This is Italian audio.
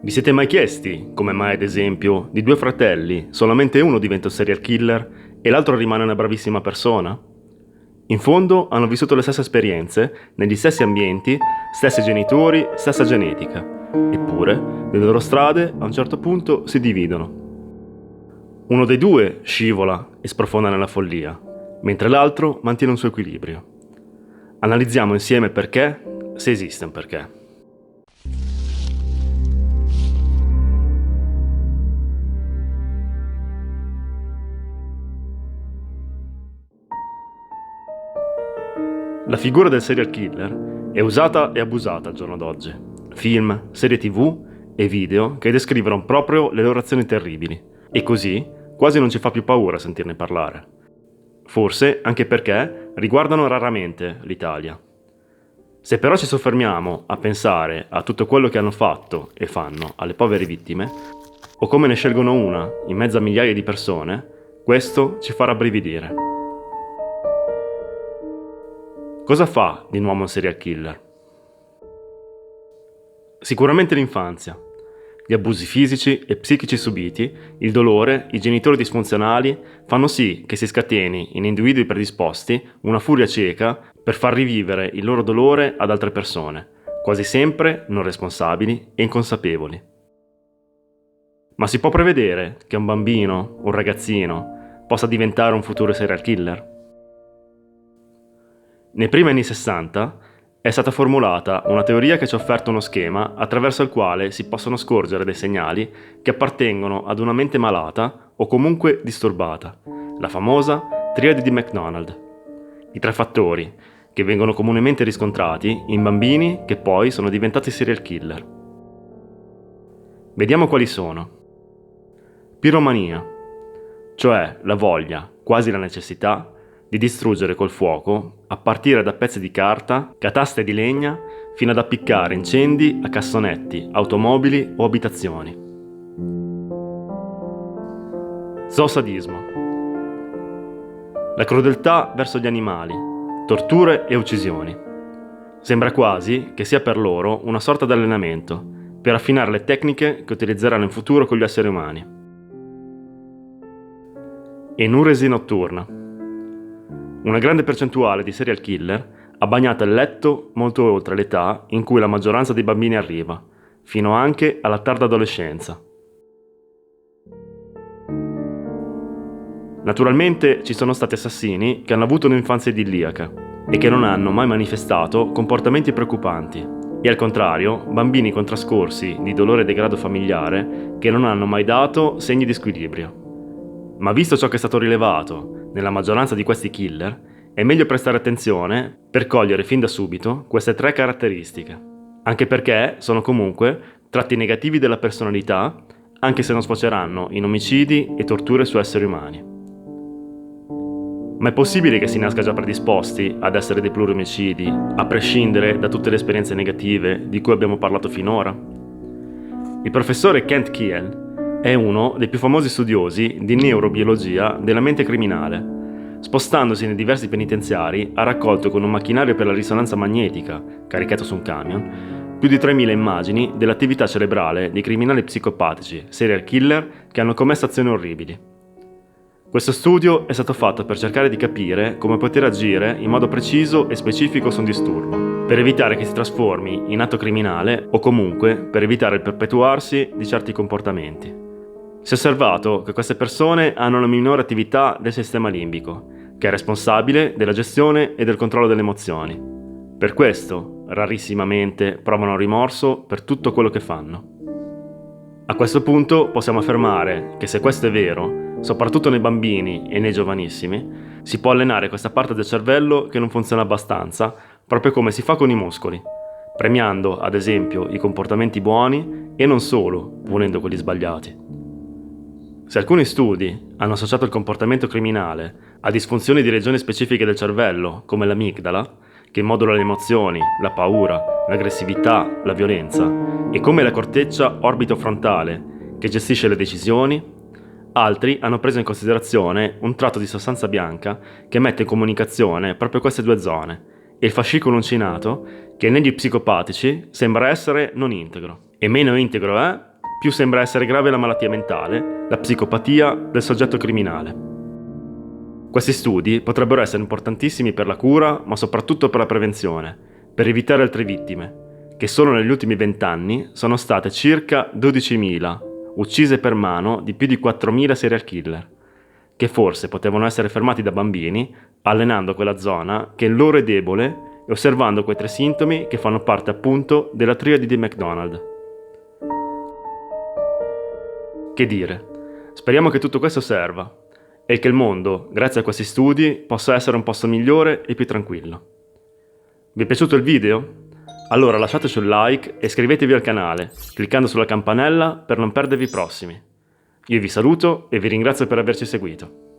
Vi siete mai chiesti come mai, ad esempio, di due fratelli solamente uno diventa un serial killer e l'altro rimane una bravissima persona? In fondo hanno vissuto le stesse esperienze, negli stessi ambienti, stessi genitori, stessa genetica. Eppure, le loro strade a un certo punto si dividono. Uno dei due scivola e sprofonda nella follia, mentre l'altro mantiene un suo equilibrio. Analizziamo insieme il perché, se esiste un perché. La figura del serial killer è usata e abusata al giorno d'oggi. Film, serie TV e video che descrivono proprio le loro azioni terribili. E così quasi non ci fa più paura sentirne parlare. Forse anche perché riguardano raramente l'Italia. Se però ci soffermiamo a pensare a tutto quello che hanno fatto e fanno alle povere vittime, o come ne scelgono una in mezzo a migliaia di persone, questo ci fa rabbrividire. Cosa fa di un uomo un serial killer? Sicuramente l'infanzia, gli abusi fisici e psichici subiti, il dolore, i genitori disfunzionali fanno sì che si scateni in individui predisposti una furia cieca per far rivivere il loro dolore ad altre persone, quasi sempre non responsabili e inconsapevoli. Ma si può prevedere che un bambino, un ragazzino, possa diventare un futuro serial killer? Nei primi anni 60 è stata formulata una teoria che ci ha offerto uno schema attraverso il quale si possono scorgere dei segnali che appartengono ad una mente malata o comunque disturbata, la famosa triade di McDonald. I tre fattori che vengono comunemente riscontrati in bambini che poi sono diventati serial killer. Vediamo quali sono. Piromania, cioè la voglia, quasi la necessità, di distruggere col fuoco, a partire da pezzi di carta, cataste di legna, fino ad appiccare incendi a cassonetti, automobili o abitazioni. Zoosadismo. La crudeltà verso gli animali, torture e uccisioni. Sembra quasi che sia per loro una sorta di allenamento, per affinare le tecniche che utilizzeranno in futuro con gli esseri umani. Enuresi notturna. Una grande percentuale di serial killer ha bagnato il letto molto oltre l'età in cui la maggioranza dei bambini arriva, fino anche alla tarda adolescenza. Naturalmente ci sono stati assassini che hanno avuto un'infanzia idilliaca e che non hanno mai manifestato comportamenti preoccupanti, e al contrario bambini con trascorsi di dolore e degrado familiare che non hanno mai dato segni di squilibrio. Ma visto ciò che è stato rilevato nella maggioranza di questi killer, è meglio prestare attenzione per cogliere fin da subito queste tre caratteristiche, anche perché sono comunque tratti negativi della personalità, anche se non sfoceranno in omicidi e torture su esseri umani. Ma è possibile che si nasca già predisposti ad essere dei pluriomicidi, a prescindere da tutte le esperienze negative di cui abbiamo parlato finora? Il professore Kent Kiel è uno dei più famosi studiosi di neurobiologia della mente criminale. Spostandosi nei diversi penitenziari, ha raccolto con un macchinario per la risonanza magnetica, caricato su un camion, più di 3.000 immagini dell'attività cerebrale di criminali psicopatici, serial killer che hanno commesso azioni orribili. Questo studio è stato fatto per cercare di capire come poter agire in modo preciso e specifico su un disturbo, per evitare che si trasformi in atto criminale o comunque per evitare il perpetuarsi di certi comportamenti. Si è osservato che queste persone hanno una minore attività del sistema limbico, che è responsabile della gestione e del controllo delle emozioni. Per questo, rarissimamente, provano rimorso per tutto quello che fanno. A questo punto possiamo affermare che se questo è vero, soprattutto nei bambini e nei giovanissimi, si può allenare questa parte del cervello che non funziona abbastanza, proprio come si fa con i muscoli, premiando ad esempio i comportamenti buoni e non solo punendo quelli sbagliati. Se alcuni studi hanno associato il comportamento criminale a disfunzioni di regioni specifiche del cervello, come l'amigdala, che modula le emozioni, la paura, l'aggressività, la violenza, e come la corteccia orbitofrontale, che gestisce le decisioni, altri hanno preso in considerazione un tratto di sostanza bianca che mette in comunicazione proprio queste due zone, e il fascicolo uncinato, che negli psicopatici sembra essere non integro. E meno integro è, più sembra essere grave la malattia mentale, la psicopatia del soggetto criminale. Questi studi potrebbero essere importantissimi per la cura, ma soprattutto per la prevenzione, per evitare altre vittime, che solo negli ultimi 20 anni sono state circa 12.000, uccise per mano di più di 4.000 serial killer, che forse potevano essere fermati da bambini allenando quella zona che in loro è debole e osservando quei 3 sintomi che fanno parte appunto della triade di McDonald. Che dire, speriamo che tutto questo serva e che il mondo, grazie a questi studi, possa essere un posto migliore e più tranquillo. Vi è piaciuto il video? Allora lasciateci un like e iscrivetevi al canale, cliccando sulla campanella per non perdervi i prossimi. Io vi saluto e vi ringrazio per averci seguito.